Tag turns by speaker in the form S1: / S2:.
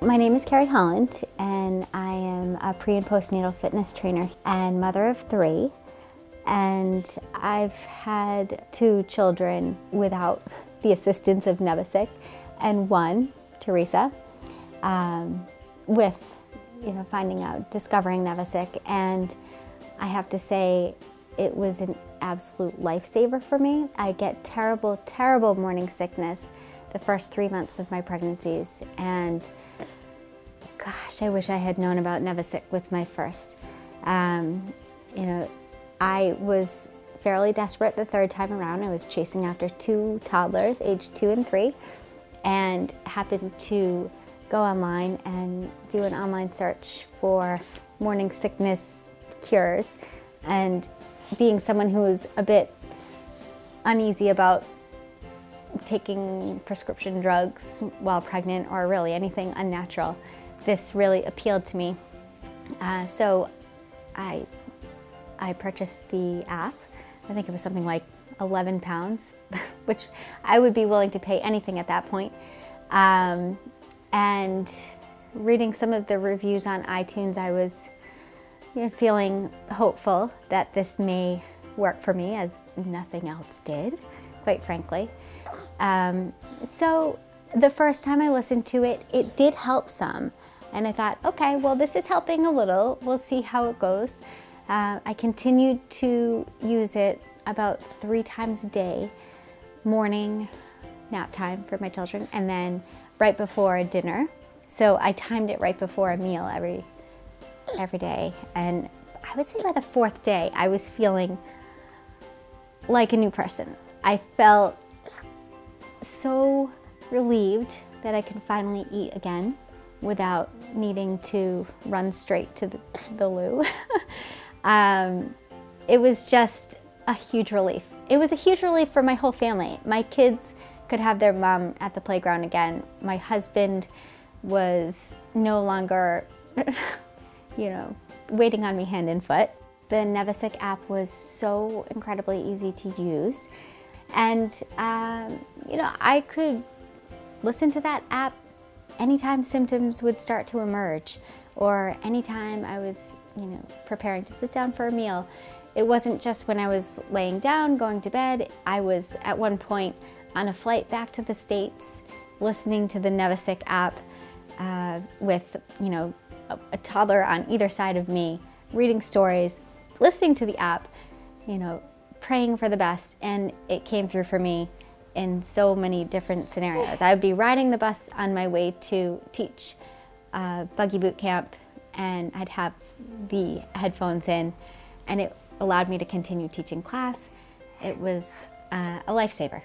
S1: My name is Kerri Holland, and I am a pre- and postnatal fitness trainer and mother of 3. And I've had 2 children without the assistance of Nevasic, and 1, Teresa, with discovering Nevasic. And I have to say, it was an absolute lifesaver for me. I get terrible, terrible morning sickness the first 3 months of my pregnancies, and gosh, I wish I had known about Nevasic with my first. I was fairly desperate the 3rd time around. I was chasing after 2 toddlers, aged 2 and 3, and happened to go online and do an online search for morning sickness cures. And being someone who is a bit uneasy about taking prescription drugs while pregnant, or really anything unnatural, this really appealed to me. So I purchased the app. I think it was something like 11 pounds, which I would be willing to pay anything at that point. And reading some of the reviews on iTunes, I was feeling hopeful that this may work for me, as nothing else did, quite frankly. So the first time I listened to it, it did help some. And I thought, okay, well, this is helping a little. We'll see how it goes. I continued to use it about 3 times a day, morning, nap time for my children, and then right before dinner. So I timed it right before a meal every day. And I would say by the 4th day, I was feeling like a new person. I felt so relieved that I could finally eat again without needing to run straight to the loo. It was just a huge relief. It was a huge relief for my whole family. My kids could have their mom at the playground again. My husband was no longer, waiting on me hand and foot. The Nevasic app was so incredibly easy to use. And, I could listen to that app anytime symptoms would start to emerge, or anytime I was, preparing to sit down for a meal. It wasn't just when I was laying down, going to bed. I was at one point on a flight back to the States, listening to the Nevasic app with, a toddler on either side of me, reading stories, listening to the app, praying for the best, and it came through for me in so many different scenarios. I would be riding the bus on my way to teach buggy boot camp, and I'd have the headphones in, and it allowed me to continue teaching class. It was a lifesaver.